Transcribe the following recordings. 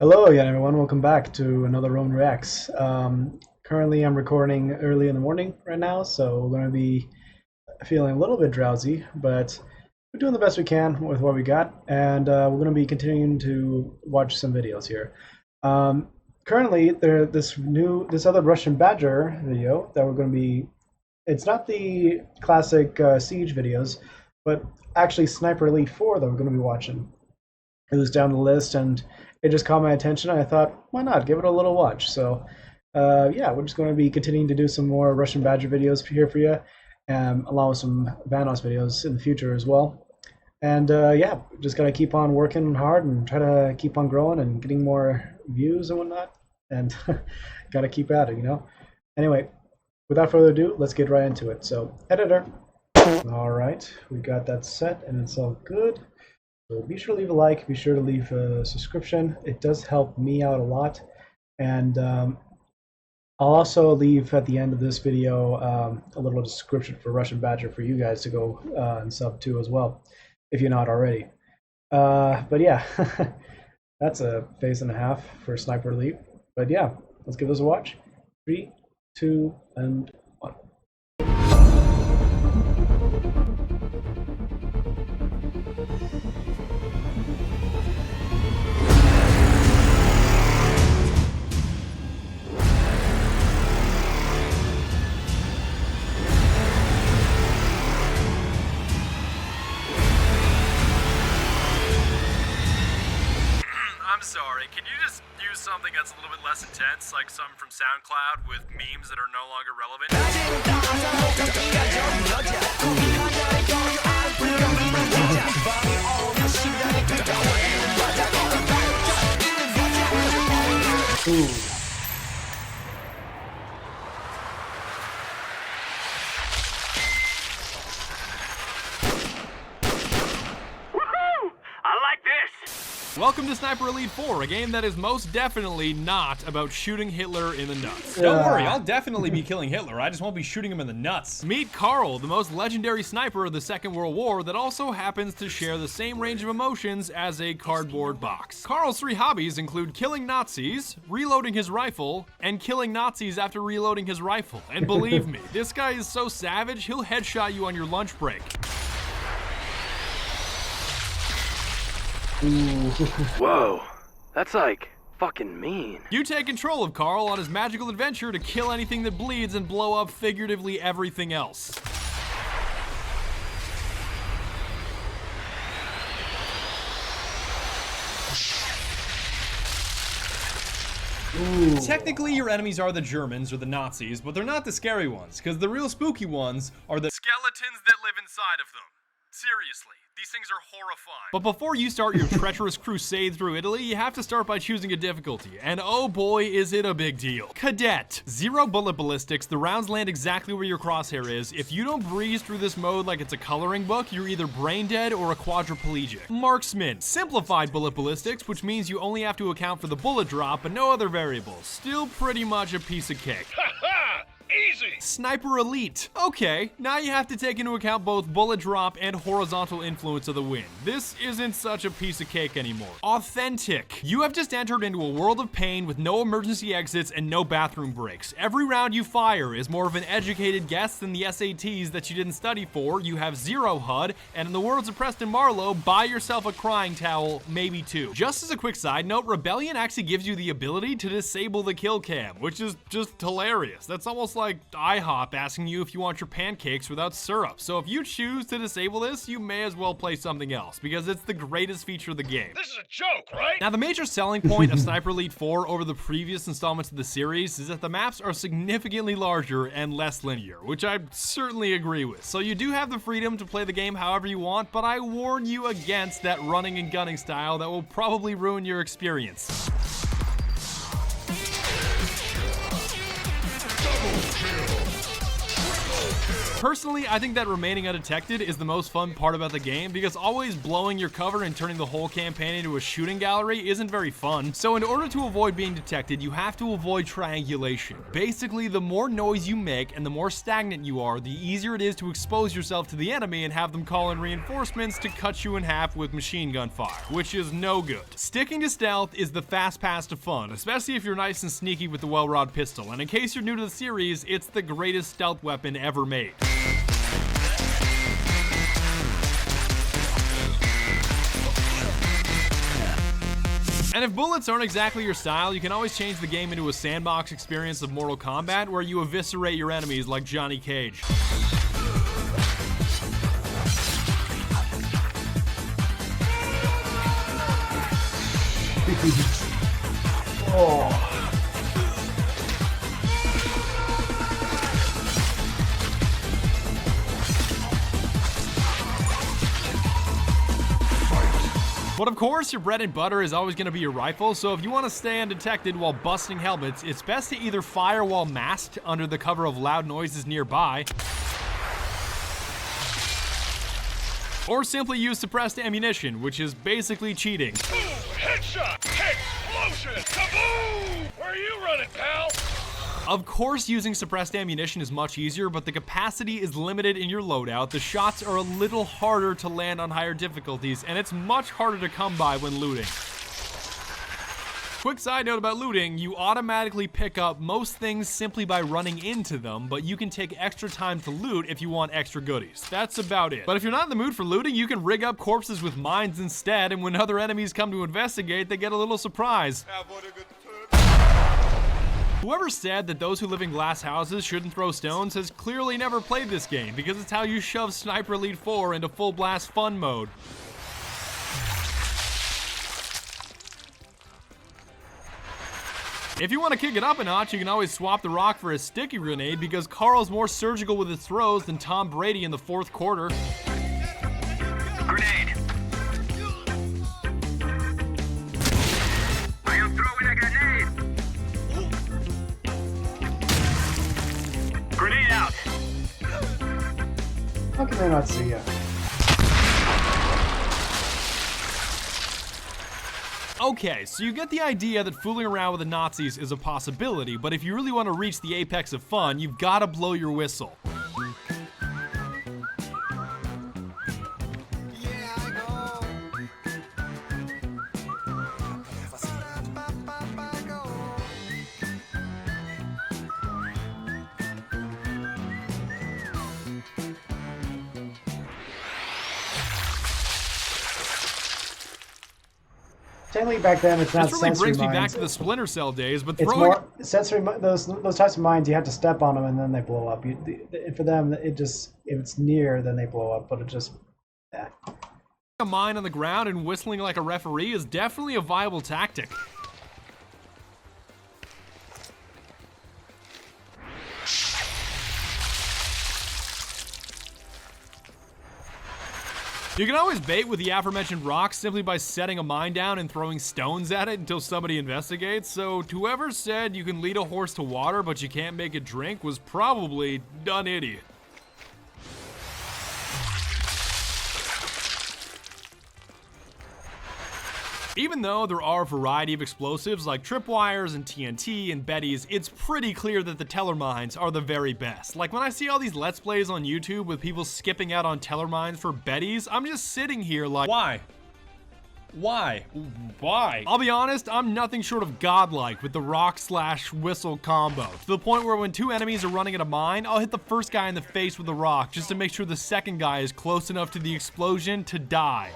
Hello again, everyone. Welcome back to another Roman Reacts. Currently, I'm recording early in the morning right now, so we're going to be feeling a little bit drowsy, but we're doing the best we can with what we got, and we're going to be continuing to watch some videos here. Currently, this other Russian Badger video that we're going to be. It's not the classic Siege videos, but actually Sniper Elite 4 that we're going to be watching. It was down the list and it just caught my attention. I thought, why not give it a little watch? So, yeah, we're just going to be continuing to do some more Russian Badger videos here for you, along with some Vanos videos in the future as well. And yeah, just got to keep on working hard and try to keep on growing and getting more views and whatnot. And got to keep at it. Anyway, without further ado, let's get right into it. So, editor. All right, we got that set and it's all good. So be sure to leave a like, be sure to leave a subscription. It does help me out a lot. And I'll also leave at the end of this video a little description for Russian Badger for you guys to go and sub to as well, if you're not already. But yeah, that's a phase and a half for Sniper Elite. But yeah, let's give this a watch. 3, 2, and 1. I'm sorry, can you just use something that's a little bit less intense, like some from SoundCloud with memes that are no longer relevant? Ooh. Welcome to Sniper Elite 4, a game that is most definitely not about shooting Hitler in the nuts. Don't worry, I'll definitely be killing Hitler, I just won't be shooting him in the nuts. Meet Carl, the most legendary sniper of the Second World War that also happens to share the same range of emotions as a cardboard box. Carl's 3 hobbies include killing Nazis, reloading his rifle, and killing Nazis after reloading his rifle. And believe me, this guy is so savage, he'll headshot you on your lunch break. Whoa, that's like fucking mean. You take control of Carl on his magical adventure to kill anything that bleeds and blow up figuratively everything else. Ooh. Technically, your enemies are the Germans or the Nazis, but they're not the scary ones, because the real spooky ones are the skeletons that live inside of them. Seriously, these things are horrifying. But before you start your treacherous crusade through Italy, you have to start by choosing a difficulty, and oh boy is it a big deal. Cadet. 0 bullet ballistics, the rounds land exactly where your crosshair is. If you don't breeze through this mode like it's a coloring book, you're either brain dead or a quadriplegic. Marksman. Simplified bullet ballistics, which means you only have to account for the bullet drop but no other variables. Still pretty much a piece of cake. Easy. Sniper Elite. Okay, now you have to take into account both bullet drop and horizontal influence of the wind. This isn't such a piece of cake anymore. Authentic. You have just entered into a world of pain with no emergency exits and no bathroom breaks. Every round you fire is more of an educated guess than the SATs that you didn't study for. You have 0 HUD, and in the words of Preston Marlowe, buy yourself a crying towel, maybe 2. Just as a quick side note, Rebellion actually gives you the ability to disable the kill cam, which is just hilarious. That's almost like IHOP asking you if you want your pancakes without syrup. So if you choose to disable this, you may as well play something else, because it's the greatest feature of the game. This is a joke, right? Now, the major selling point of Sniper Elite 4 over the previous installments of the series is that the maps are significantly larger and less linear, which I certainly agree with. So you do have the freedom to play the game however you want, but I warn you against that running and gunning style that will probably ruin your experience. Double kill. Triple kill. Personally, I think that remaining undetected is the most fun part about the game, because always blowing your cover and turning the whole campaign into a shooting gallery isn't very fun. So in order to avoid being detected, you have to avoid triangulation. Basically, the more noise you make and the more stagnant you are, the easier it is to expose yourself to the enemy and have them call in reinforcements to cut you in half with machine gun fire, which is no good. Sticking to stealth is the fast pass to fun, especially if you're nice and sneaky with the Well-Rod pistol, and in case you're new to the series, it's the greatest stealth weapon ever made. And if bullets aren't exactly your style, you can always change the game into a sandbox experience of Mortal Kombat where you eviscerate your enemies like Johnny Cage. Oh. But of course, your bread and butter is always going to be your rifle, so if you want to stay undetected while busting helmets, it's best to either fire while masked under the cover of loud noises nearby, or simply use suppressed ammunition, which is basically cheating. Boom! Headshot! Explosion! Kaboom! Where are you running, pal? Of course, using suppressed ammunition is much easier, but the capacity is limited in your loadout, the shots are a little harder to land on higher difficulties, and it's much harder to come by when looting. Quick side note about looting, you automatically pick up most things simply by running into them, but you can take extra time to loot if you want extra goodies. That's about it. But if you're not in the mood for looting, you can rig up corpses with mines instead, and when other enemies come to investigate, they get a little surprise. Whoever said that those who live in glass houses shouldn't throw stones has clearly never played this game, because it's how you shove Sniper Elite 4 into full blast fun mode. If you want to kick it up a notch, you can always swap the rock for a sticky grenade, because Carl's more surgical with his throws than Tom Brady in the fourth quarter. Grenade. I am throwing a grenade. Grenade out. How can I not see you? Okay, so you get the idea that fooling around with the Nazis is a possibility, but if you really want to reach the apex of fun, you've got to blow your whistle. Technically, back then it's not This really sensory brings me back mines. to the Splinter Cell days, but It's throwing more sensory. Those types of mines, you have to step on them and then they blow up. For them, it just, if it's near, then they blow up. But it just, yeah. a mine on the ground and whistling like a referee is definitely a viable tactic. You can always bait with the aforementioned rocks simply by setting a mine down and throwing stones at it until somebody investigates, so whoever said you can lead a horse to water but you can't make it drink was probably an idiot. Even though there are a variety of explosives like tripwires and TNT and Bettys, it's pretty clear that the Teller mines are the very best. Like when I see all these Let's Plays on YouTube with people skipping out on Teller mines for Bettys, I'm just sitting here like, why? Why? Why? I'll be honest, I'm nothing short of godlike with the rock/whistle combo. To the point where when two enemies are running at a mine, I'll hit the first guy in the face with a rock just to make sure the second guy is close enough to the explosion to die.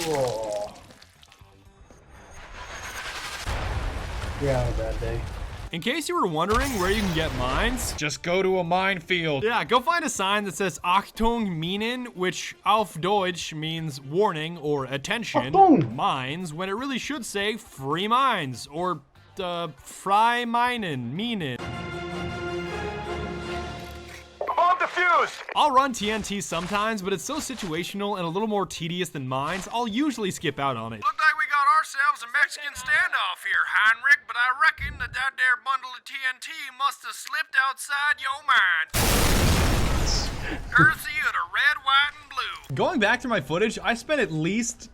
Whoa. You're having a bad day. In case you were wondering where you can get mines, just go to a minefield. Yeah, go find a sign that says Achtung Minen, which auf Deutsch means warning or attention, Achtung! mines, when it really should say free mines or frei Minen. Bomb defused! I'll run TNT sometimes, but it's so situational and a little more tedious than mines, I'll usually skip out on it. Looked like we got ourselves a Mexican standoff here, Heinrich, but I reckon that there bundle of TNT must have slipped outside your mind. Courtesy of the red, white, and blue. Going back to my footage, I spent at least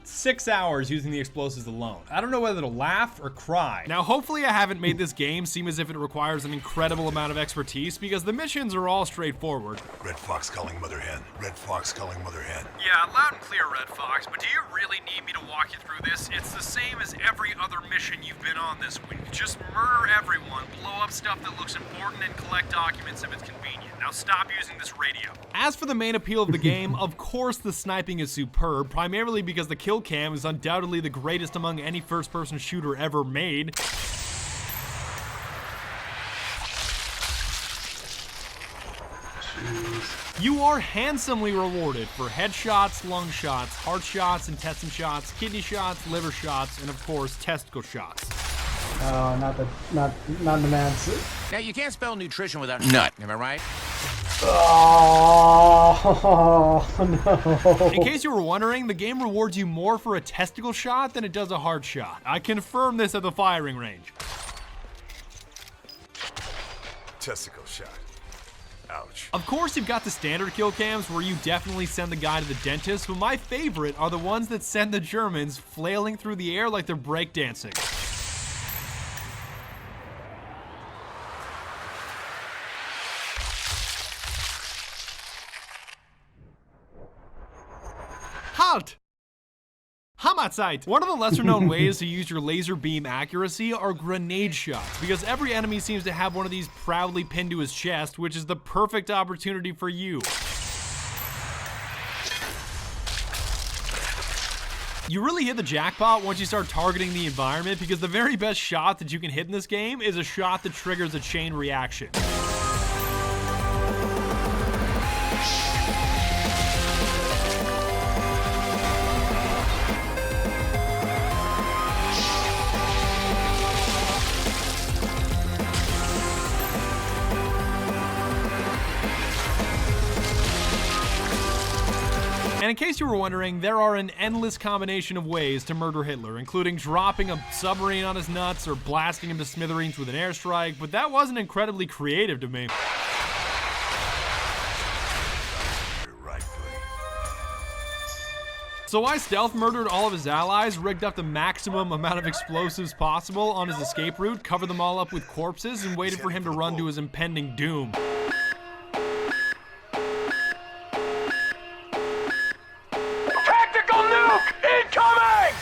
6 hours using the explosives alone. I don't know whether to laugh or cry. Now, hopefully I haven't made this game seem as if it requires an incredible amount of expertise, because the missions are all straightforward. Red Fox calling Mother Hen. Red Fox calling Mother Hen. Yeah, loud and clear, Red Fox, but do you really need me to walk you through this? It's the same as every other mission you've been on this week. Just murder everyone, blow up stuff that looks important, and collect documents if it's convenient. Now stop using this radio. As for the main appeal of the game, of course the sniping is superb, primarily because the kill cam is undoubtedly the greatest among any first-person shooter ever made. You are handsomely rewarded for headshots, lung shots, heart shots, intestine shots, kidney shots, liver shots, and of course testicle shots. Oh, not the man's. Now, you can't spell nutrition without nut, am I right? Oh, no. In case you were wondering, the game rewards you more for a testicle shot than it does a heart shot. I confirmed this at the firing range. Testicle shot. Ouch. Of course, you've got the standard kill cams where you definitely send the guy to the dentist, but my favorite are the ones that send the Germans flailing through the air like they're breakdancing. Halt! Hamatzeit! One of the lesser known ways to use your laser beam accuracy are grenade shots, because every enemy seems to have one of these proudly pinned to his chest, which is the perfect opportunity for you. You really hit the jackpot once you start targeting the environment, because the very best shot that you can hit in this game is a shot that triggers a chain reaction. And in case you were wondering, there are an endless combination of ways to murder Hitler, including dropping a submarine on his nuts or blasting him to smithereens with an airstrike, but that wasn't incredibly creative to me. You're right, buddy. So I stealth murdered all of his allies, rigged up the maximum amount of explosives possible on his escape route, covered them all up with corpses, and waited for him to run to his impending doom. Tactical nuke incoming!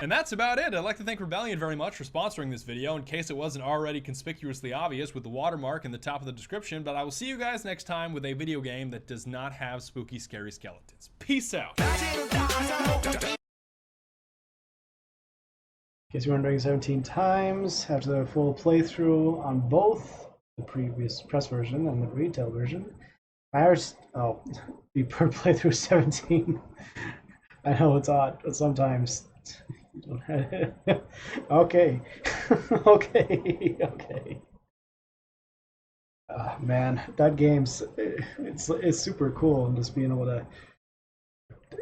And that's about it. I'd like to thank Rebellion very much for sponsoring this video, in case it wasn't already conspicuously obvious with the watermark in the top of the description, but I will see you guys next time with a video game that does not have spooky, scary skeletons. Peace out. In case you're wondering, 17 times after the full playthrough on both the previous press version and the retail version. The per playthrough 17. I know it's odd, but sometimes you don't have it. Okay. Okay. Man, that game's it's super cool, and just being able to,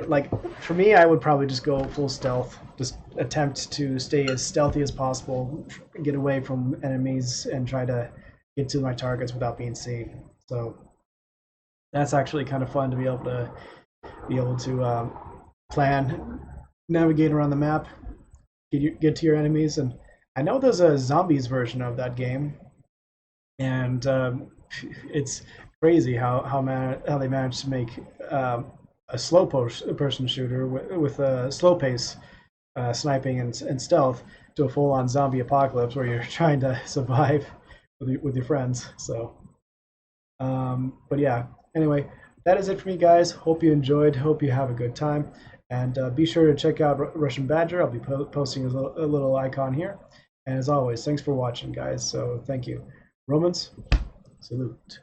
like, for me, I would probably just go full stealth, just attempt to stay as stealthy as possible, get away from enemies, and try to get to my targets without being seen. So that's actually kind of fun to be able to plan, navigate around the map, get to your enemies. And I know there's a zombies version of that game, and it's crazy how they managed to make a slow person shooter with a slow pace sniping and stealth to a full-on zombie apocalypse where you're trying to survive with your friends. So but yeah, anyway, that is it for me, guys. Hope you enjoyed, hope you have a good time, and be sure to check out Russian Badger. I'll be posting a little icon here, and as always, thanks for watching, guys. So thank you. Romans, salute.